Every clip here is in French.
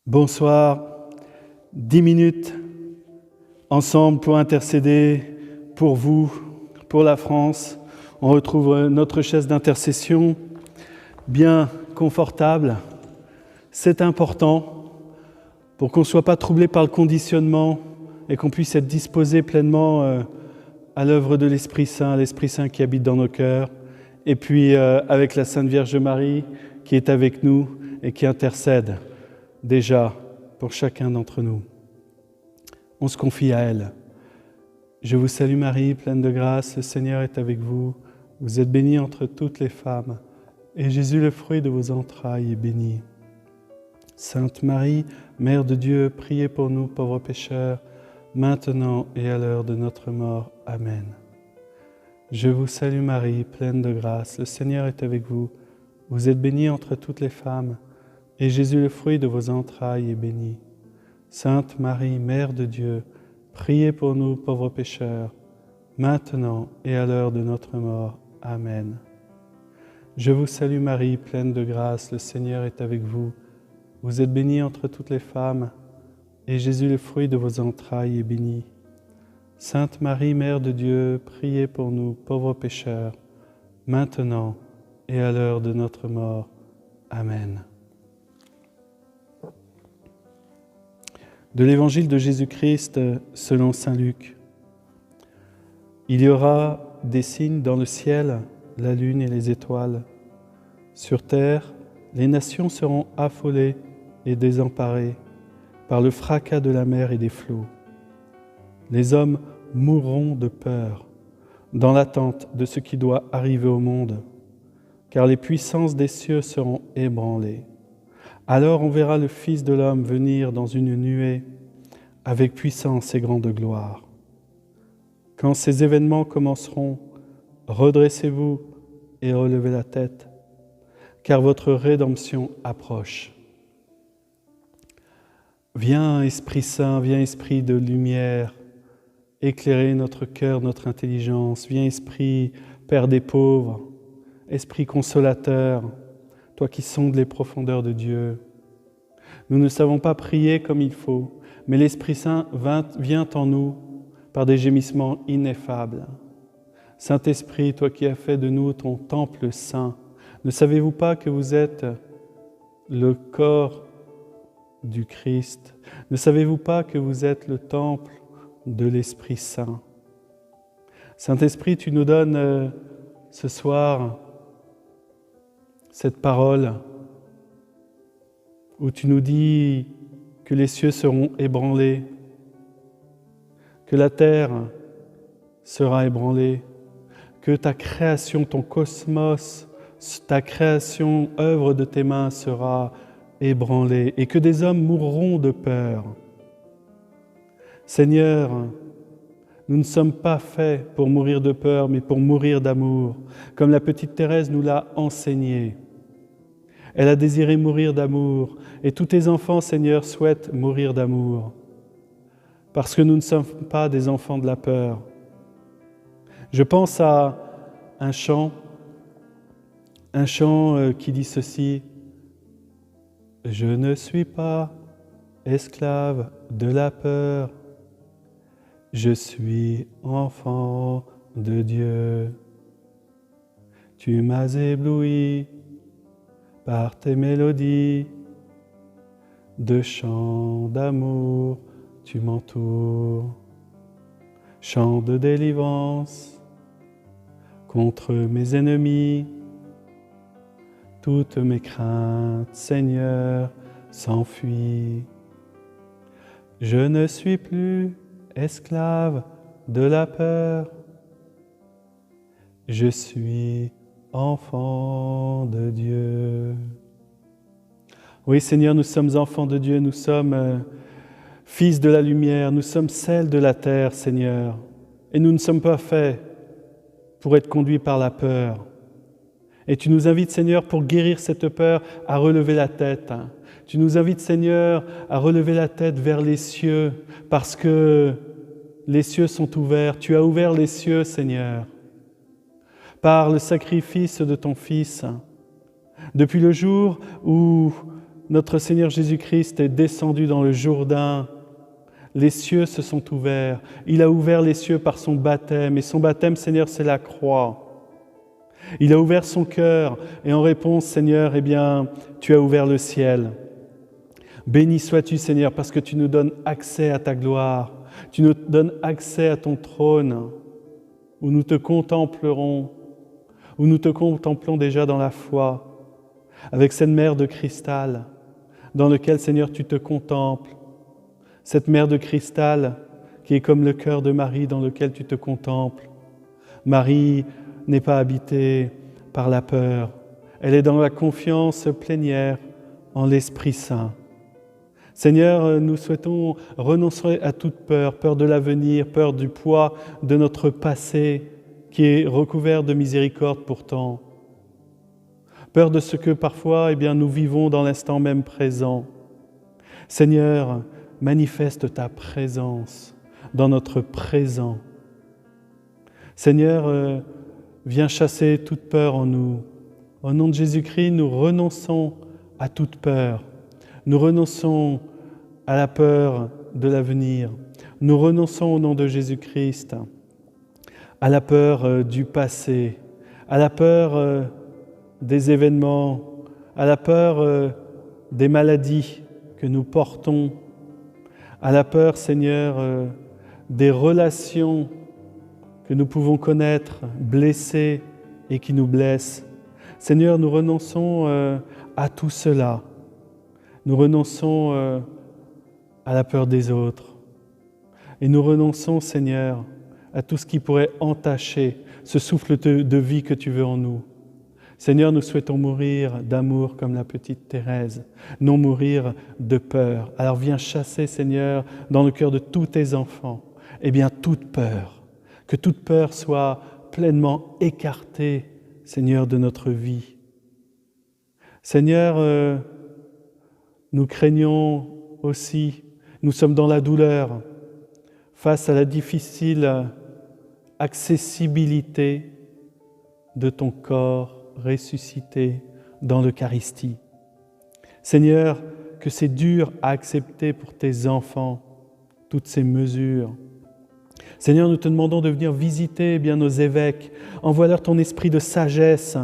Bonsoir, 10 minutes ensemble pour intercéder pour vous, pour la France. On retrouve notre chaise d'intercession bien confortable. C'est important pour qu'on ne soit pas troublé par le conditionnement et qu'on puisse être disposé pleinement à l'œuvre de l'Esprit Saint qui habite dans nos cœurs. Et puis avec la Sainte Vierge Marie qui est avec nous et qui intercède déjà pour chacun d'entre nous. On se confie à elle. Je vous salue Marie, pleine de grâce, le Seigneur est avec vous. Vous êtes bénie entre toutes les femmes, et Jésus, le fruit de vos entrailles, est béni. Sainte Marie, Mère de Dieu, priez pour nous pauvres pécheurs, maintenant et à l'heure de notre mort. Amen. Je vous salue Marie, pleine de grâce, le Seigneur est avec vous. Vous êtes bénie entre toutes les femmes, et Jésus, le fruit de vos entrailles, est béni. Sainte Marie, Mère de Dieu, priez pour nous pauvres pécheurs, maintenant et à l'heure de notre mort. Amen. Je vous salue Marie, pleine de grâce, le Seigneur est avec vous. Vous êtes bénie entre toutes les femmes, et Jésus, le fruit de vos entrailles, est béni. Sainte Marie, Mère de Dieu, priez pour nous pauvres pécheurs, maintenant et à l'heure de notre mort. Amen. De l'Évangile de Jésus-Christ selon saint Luc. Il y aura des signes dans le ciel, la lune et les étoiles. Sur terre, les nations seront affolées et désemparées par le fracas de la mer et des flots. Les hommes mourront de peur dans l'attente de ce qui doit arriver au monde, car les puissances des cieux seront ébranlées. Alors on verra le Fils de l'homme venir dans une nuée avec puissance et grande gloire. Quand ces événements commenceront, redressez-vous et relevez la tête, car votre rédemption approche. Viens, Esprit Saint, viens, Esprit de lumière, éclairer notre cœur, notre intelligence. Viens, Esprit, Père des pauvres, Esprit consolateur, toi qui sondes les profondeurs de Dieu. Nous ne savons pas prier comme il faut, mais l'Esprit Saint vient en nous par des gémissements ineffables. Saint-Esprit, toi qui as fait de nous ton temple saint, ne savez-vous pas que vous êtes le corps du Christ? Ne savez-vous pas que vous êtes le temple de l'Esprit Saint? Saint-Esprit, tu nous donnes ce soir cette parole où tu nous dis que les cieux seront ébranlés, que la terre sera ébranlée, que ta création, ton cosmos, ta création, œuvre de tes mains sera ébranlée et que des hommes mourront de peur. Seigneur, nous ne sommes pas faits pour mourir de peur, mais pour mourir d'amour, comme la petite Thérèse nous l'a enseigné. Elle a désiré mourir d'amour, et tous tes enfants, Seigneur, souhaitent mourir d'amour, parce que nous ne sommes pas des enfants de la peur. Je pense à un chant qui dit ceci: « Je ne suis pas esclave de la peur, je suis enfant de Dieu. Tu m'as ébloui par tes mélodies, de chants d'amour tu m'entoures. Chants de délivrance contre mes ennemis. Toutes mes craintes, Seigneur, s'enfuient. Je ne suis plus esclave de la peur. Je suis enfant de Dieu. » Oui, Seigneur, nous sommes enfants de Dieu, nous sommes fils de la lumière, nous sommes sel de la terre, Seigneur. Et nous ne sommes pas faits pour être conduits par la peur. Et tu nous invites, Seigneur, pour guérir cette peur, à relever la tête. Tu nous invites, Seigneur, à relever la tête vers les cieux, parce que les cieux sont ouverts. Tu as ouvert les cieux, Seigneur, par le sacrifice de ton Fils. Depuis le jour où notre Seigneur Jésus-Christ est descendu dans le Jourdain, les cieux se sont ouverts. Il a ouvert les cieux par son baptême. Et son baptême, Seigneur, c'est la croix. Il a ouvert son cœur. Et en réponse, Seigneur, eh bien, tu as ouvert le ciel. Béni sois-tu, Seigneur, parce que tu nous donnes accès à ta gloire. Tu nous donnes accès à ton trône, où nous te contemplerons, où nous te contemplons déjà dans la foi, avec cette mer de cristal, dans laquelle, Seigneur, tu te contemples. Cette mer de cristal qui est comme le cœur de Marie dans lequel tu te contemples. Marie n'est pas habitée par la peur. Elle est dans la confiance plénière en l'Esprit Saint. Seigneur, nous souhaitons renoncer à toute peur, peur de l'avenir, peur du poids de notre passé qui est recouvert de miséricorde pourtant. Peur de ce que parfois nous vivons dans l'instant même présent. Seigneur, manifeste ta présence dans notre présent. Seigneur, viens chasser toute peur en nous. Au nom de Jésus-Christ, nous renonçons à toute peur. Nous renonçons à la peur de l'avenir. Nous renonçons au nom de Jésus-Christ à la peur du passé, à la peur des événements, à la peur des maladies que nous portons, à la peur, Seigneur, des relations que nous pouvons connaître, blessées et qui nous blessent. Seigneur, nous renonçons à tout cela. Nous renonçons à la peur des autres. Et nous renonçons, Seigneur, à tout ce qui pourrait entacher ce souffle de vie que tu veux en nous. Seigneur, nous souhaitons mourir d'amour comme la petite Thérèse, non mourir de peur. Alors viens chasser, Seigneur, dans le cœur de tous tes enfants, toute peur. Que toute peur soit pleinement écartée, Seigneur, de notre vie. Seigneur, nous craignons aussi, nous sommes dans la douleur, face à la difficile accessibilité de ton corps ressuscité dans l'Eucharistie. Seigneur, que c'est dur à accepter pour tes enfants, toutes ces mesures. Seigneur, nous te demandons de venir visiter nos évêques. Envoie-leur ton esprit de sagesse,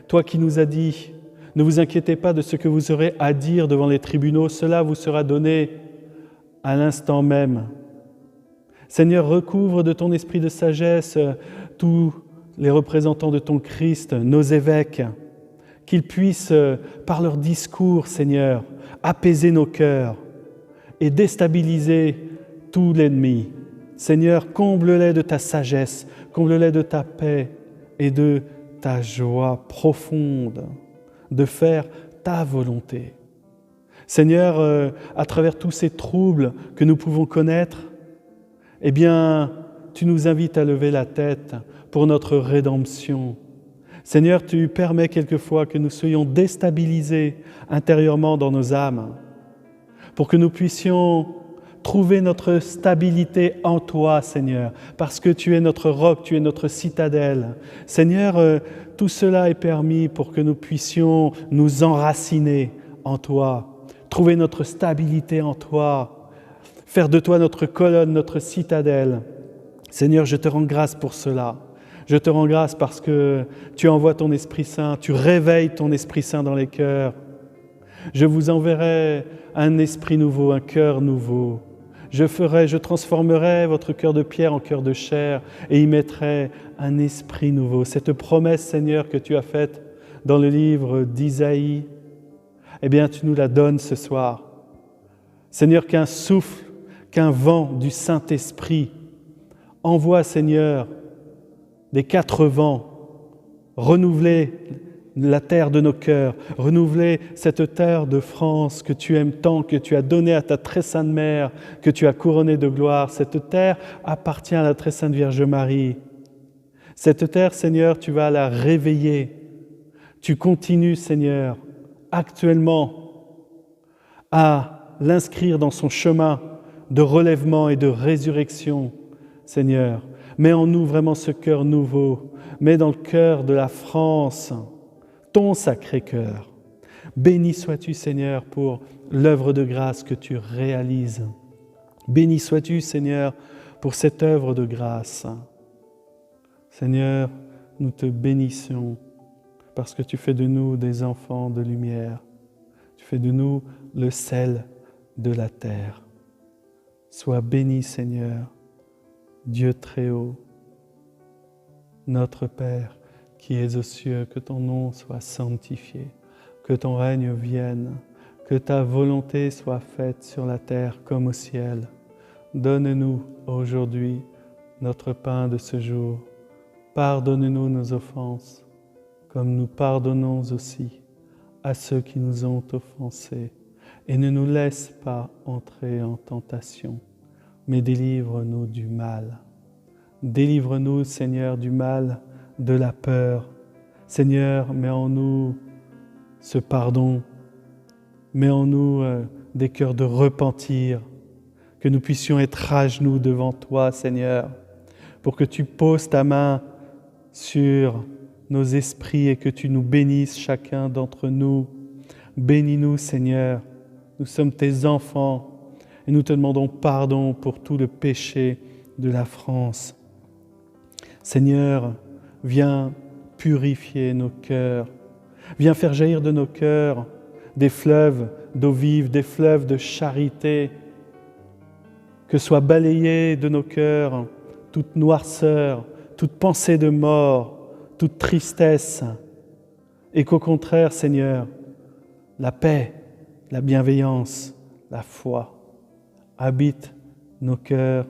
toi qui nous as dit, ne vous inquiétez pas de ce que vous aurez à dire devant les tribunaux, cela vous sera donné à l'instant même. Seigneur, recouvre de ton esprit de sagesse tous les représentants de ton Christ, nos évêques, qu'ils puissent, par leur discours, Seigneur, apaiser nos cœurs et déstabiliser tout l'ennemi. Seigneur, comble-les de ta sagesse, comble-les de ta paix et de ta joie profonde de faire ta volonté. Seigneur, à travers tous ces troubles que nous pouvons connaître, tu nous invites à lever la tête pour notre rédemption. Seigneur, tu permets quelquefois que nous soyons déstabilisés intérieurement dans nos âmes, pour que nous puissions trouver notre stabilité en toi, Seigneur, parce que tu es notre roc, tu es notre citadelle. Seigneur, tout cela est permis pour que nous puissions nous enraciner en toi, trouver notre stabilité en toi, faire de toi notre colonne, notre citadelle. Seigneur, je te rends grâce pour cela. Je te rends grâce parce que tu envoies ton Esprit Saint, tu réveilles ton Esprit Saint dans les cœurs. Je vous enverrai un esprit nouveau, un cœur nouveau. Je transformerai votre cœur de pierre en cœur de chair et y mettrai un esprit nouveau. Cette promesse, Seigneur, que tu as faite dans le livre d'Isaïe, tu nous la donnes ce soir. Seigneur, qu'un souffle, qu'un vent du Saint-Esprit envoie, Seigneur, des quatre vents, renouveler la terre de nos cœurs, renouveler cette terre de France que tu aimes tant, que tu as donnée à ta très sainte mère, que tu as couronnée de gloire. Cette terre appartient à la très sainte Vierge Marie. Cette terre, Seigneur, tu vas la réveiller. Tu continues, Seigneur, actuellement à l'inscrire dans son chemin de relèvement et de résurrection, Seigneur. Mets en nous vraiment ce cœur nouveau. Mets dans le cœur de la France ton sacré cœur. Béni sois-tu, Seigneur, pour l'œuvre de grâce que tu réalises. Béni sois-tu, Seigneur, pour cette œuvre de grâce. Seigneur, nous te bénissons parce que tu fais de nous des enfants de lumière. Tu fais de nous le sel de la terre. Sois béni, Seigneur, Dieu très haut, notre Père qui es aux cieux, que ton nom soit sanctifié, que ton règne vienne, que ta volonté soit faite sur la terre comme au ciel. Donne-nous aujourd'hui notre pain de ce jour. Pardonne-nous nos offenses, comme nous pardonnons aussi à ceux qui nous ont offensés. Et ne nous laisse pas entrer en tentation, mais délivre-nous du mal. Délivre-nous, Seigneur, du mal, de la peur. Seigneur, mets en nous ce pardon, mets en nous des cœurs de repentir, que nous puissions être à genoux devant toi, Seigneur, pour que tu poses ta main sur nos esprits et que tu nous bénisses chacun d'entre nous. Bénis-nous, Seigneur, nous sommes tes enfants et nous te demandons pardon pour tout le péché de la France. Seigneur, viens purifier nos cœurs, viens faire jaillir de nos cœurs des fleuves d'eau vive, des fleuves de charité, que soit balayée de nos cœurs toute noirceur, toute pensée de mort, toute tristesse, et qu'au contraire, Seigneur, la paix, la bienveillance, la foi habitent nos cœurs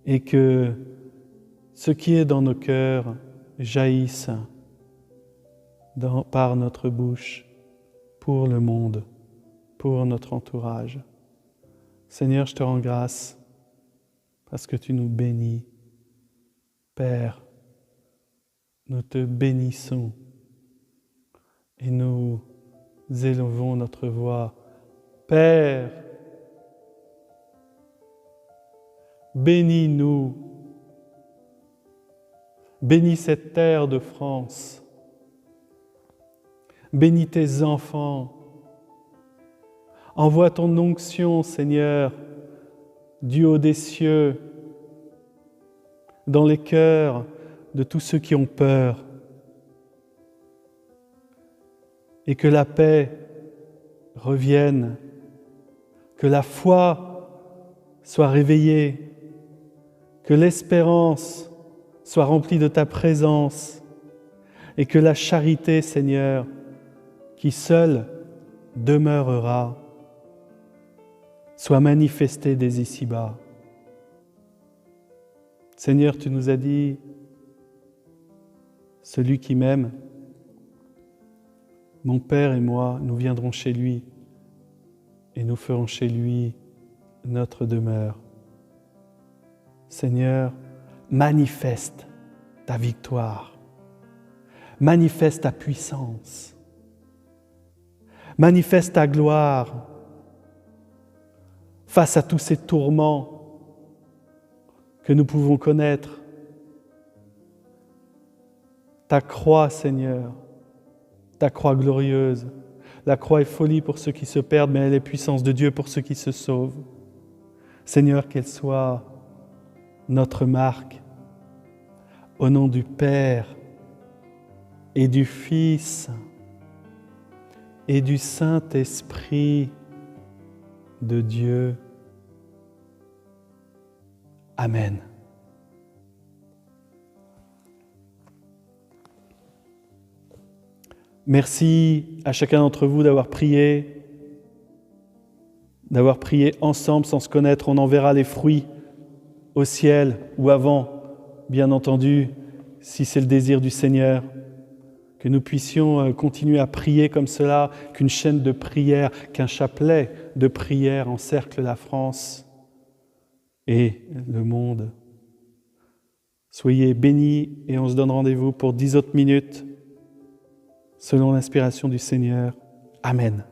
et que ce qui est dans nos cœurs jaillisse par notre bouche pour le monde, pour notre entourage. Seigneur, je te rends grâce parce que tu nous bénis. Père, nous te bénissons et nous élevons notre voix. Père, bénis-nous, bénis cette terre de France, bénis tes enfants, envoie ton onction, Seigneur, du haut des cieux, dans les cœurs de tous ceux qui ont peur, et que la paix revienne, que la foi soit réveillée, que l'espérance soit remplie de ta présence, et que la charité, Seigneur, qui seule demeurera, soit manifestée dès ici-bas. Seigneur, tu nous as dit, celui qui m'aime, mon Père et moi, nous viendrons chez lui et nous ferons chez lui notre demeure. Seigneur, manifeste ta victoire, manifeste ta puissance, manifeste ta gloire face à tous ces tourments que nous pouvons connaître. Ta croix, Seigneur, ta croix glorieuse. La croix est folie pour ceux qui se perdent, mais elle est puissance de Dieu pour ceux qui se sauvent. Seigneur, qu'elle soit notre marque, au nom du Père et du Fils et du Saint-Esprit de Dieu. Amen. Merci à chacun d'entre vous d'avoir prié ensemble sans se connaître. On en verra les fruits au ciel ou avant, bien entendu, si c'est le désir du Seigneur. Que nous puissions continuer à prier comme cela, qu'une chaîne de prière, qu'un chapelet de prière encercle la France et le monde. Soyez bénis et on se donne rendez-vous pour 10 autres minutes selon l'inspiration du Seigneur. Amen.